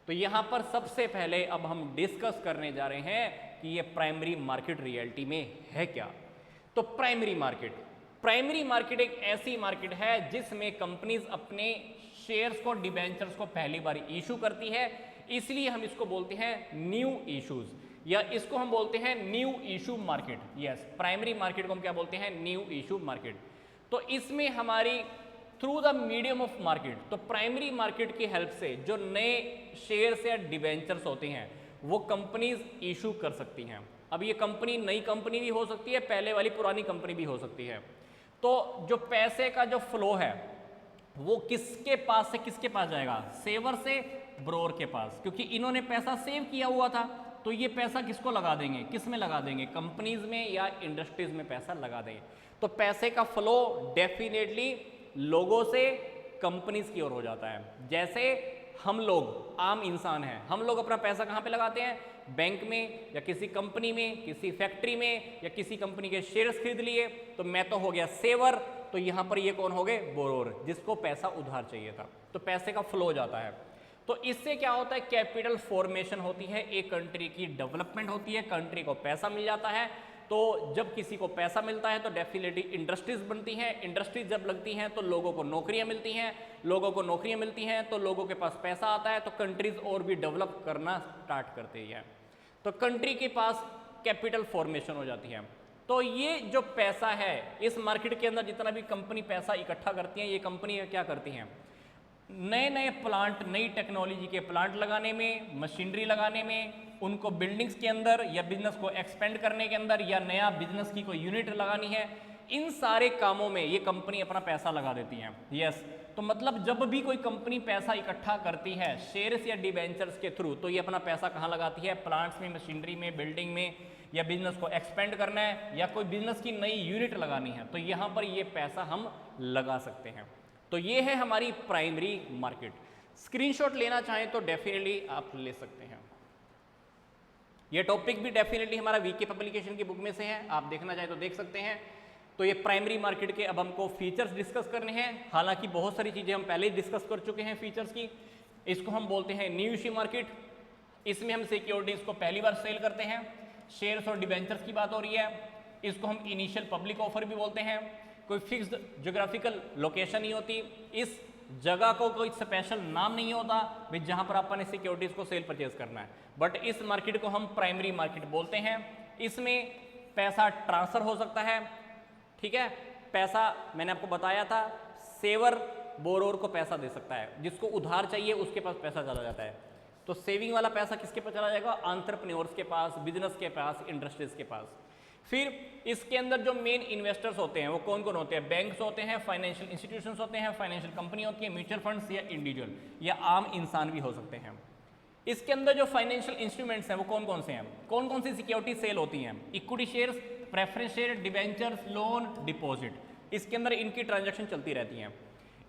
तो यहां पर सबसे पहले अब हम डिस्कस करने जा रहे हैं कि ये प्राइमरी मार्केट रियलिटी में है क्या। तो प्राइमरी मार्केट एक ऐसी मार्केट है जिसमें कंपनीज अपने शेयर्स को, डिबेंचर्स को पहली बार इशू करती है, इसलिए हम इसको बोलते हैं न्यू इश्यूज, या इसको हम बोलते हैं new issue market. Yes, primary market को हम क्या बोलते हैं? New issue market. तो इसमें हमारी through the medium of market, तो प्राइमरी मार्केट की हेल्प से जो नए शेयर्स या डिबेंचर्स होते हैं वो कंपनीज इशू कर सकती हैं। अब ये कंपनी नई कंपनी भी हो सकती है, पहले वाली पुरानी कंपनी भी हो सकती है। तो जो पैसे का जो फ्लो है वो किसके पास से किसके पास जाएगा? सेवर से ब्रोअर के पास, क्योंकि इन्होंने पैसा सेव किया हुआ था, तो ये पैसा किसको लगा देंगे? किस में लगा देंगे? कंपनीज में या इंडस्ट्रीज में पैसा लगा देंगे। तो पैसे का फ्लो डेफिनेटली लोगों से कंपनीज की ओर हो जाता है। जैसे हम लोग आम इंसान हैं, हम लोग अपना पैसा कहाँ पे लगाते हैं? बैंक में, या किसी कंपनी में, किसी फैक्ट्री में, या किसी कंपनी के शेयर्स खरीद लिए, तो मैं तो हो गया सेवर, तो यहां पर ये कौन हो गए? बोरोर, जिसको पैसा उधार चाहिए था। तो पैसे का फ्लो हो जाता है। तो इससे क्या होता है? कैपिटल फॉर्मेशन होती है, एक कंट्री की डेवलपमेंट होती है, कंट्री को पैसा मिल जाता है। तो जब किसी को पैसा मिलता है तो डेफिनेटली इंडस्ट्रीज बनती हैं, इंडस्ट्रीज जब लगती हैं तो लोगों को नौकरियां मिलती हैं, लोगों को नौकरियां मिलती हैं तो लोगों के पास पैसा आता है, तो कंट्रीज और भी डेवलप करना स्टार्ट करती है। तो कंट्री के पास कैपिटल फॉर्मेशन हो जाती है। तो ये जो पैसा है इस मार्केट के अंदर, जितना भी कंपनी पैसा इकट्ठा करती हैं, ये कंपनी क्या करती हैं? नए नए प्लांट, नई टेक्नोलॉजी के प्लांट लगाने में, मशीनरी लगाने में, उनको बिल्डिंग्स के अंदर या बिजनेस को एक्सपेंड करने के अंदर, या नया बिजनेस की कोई यूनिट लगानी है, इन सारे कामों में ये कंपनी अपना पैसा लगा देती है। यस, तो मतलब जब भी कोई कंपनी पैसा इकट्ठा करती है शेयर्स या डिबेंचर्स के थ्रू, तो ये अपना पैसा कहाँ लगाती है? प्लांट्स में, मशीनरी में, बिल्डिंग में, या बिजनेस को एक्सपेंड करना है, या कोई बिजनेस की नई यूनिट लगानी है, तो यहाँ पर ये पैसा हम लगा सकते हैं। तो ये है हमारी प्राइमरी मार्केट। स्क्रीनशॉट लेना चाहें तो डेफिनेटली आप ले सकते हैं। ये टॉपिक भी डेफिनेटली हमारा वीके पब्लिकेशन की बुक में से है, आप देखना चाहें तो देख सकते हैं। तो ये प्राइमरी मार्केट के अब हमको फीचर्स डिस्कस करने हैं। हालांकि बहुत सारी चीज़ें हम पहले ही डिस्कस कर चुके हैं फीचर्स की। इसको हम बोलते हैं न्यू इश्यू मार्केट। इसमें हम सिक्योरिटीज को पहली बार सेल करते हैं, शेयर्स और डिबेंचर्स की बात हो रही है। इसको हम इनिशियल पब्लिक ऑफर भी बोलते हैं। कोई फिक्स्ड ज्योग्राफिकल लोकेशन नहीं होती, इस जगह को कोई स्पेशल नाम नहीं होता भाई जहां पर अपन ने सिक्योरिटीज को सेल परचेज करना है, बट इस मार्केट को हम प्राइमरी मार्केट बोलते हैं। इसमें पैसा ट्रांसफर हो सकता है, ठीक है। पैसा मैंने आपको बताया था, सेवर बोरोर को पैसा दे सकता है, जिसको उधार चाहिए उसके पास पैसा चला जाता है। तो सेविंग वाला पैसा किसके पास चला जाएगा? एंटरप्रेन्योर्स के पास, बिजनेस के पास, इंडस्ट्रीज के पास। फिर इसके अंदर जो मेन इन्वेस्टर्स होते हैं वो कौन कौन होते हैं? बैंक्स होते हैं, फाइनेंशियल इंस्टीट्यूशंस होते हैं, फाइनेंशियल कंपनी होती है, म्यूचुअल फंड्स, या इंडिविजुअल या आम इंसान भी हो सकते हैं। इसके अंदर जो फाइनेंशियल इंस्ट्रूमेंट्स हैं वो कौन कौन से हैं? कौन कौन सी सिक्योरिटी सेल होती हैं? Equity shares, preference share, debentures, loan, deposit, इसके अंदर इनकी ट्रांजैक्शन चलती रहती हैं।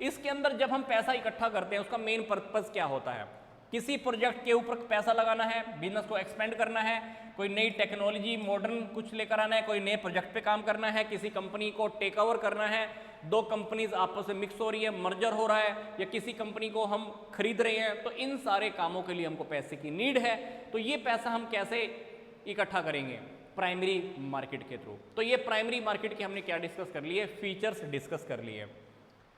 इसके अंदर जब हम पैसा इकट्ठा करते हैं उसका मेन पर्पस क्या होता है? किसी प्रोजेक्ट के ऊपर पैसा लगाना है, बिजनेस को एक्सपेंड करना है, कोई नई टेक्नोलॉजी मॉडर्न कुछ लेकर आना है, कोई नए प्रोजेक्ट पे काम करना है, किसी कंपनी को टेक ओवर करना है, दो कंपनीज आपस में मिक्स हो रही है, मर्जर हो रहा है, या किसी कंपनी को हम खरीद रहे हैं, तो इन सारे कामों के लिए हमको पैसे की नीड है। तो ये पैसा हम कैसे इकट्ठा करेंगे? प्राइमरी मार्केट के थ्रू। तो ये प्राइमरी मार्केट के हमने क्या डिस्कस कर लिए? फीचर्स डिस्कस कर लिए।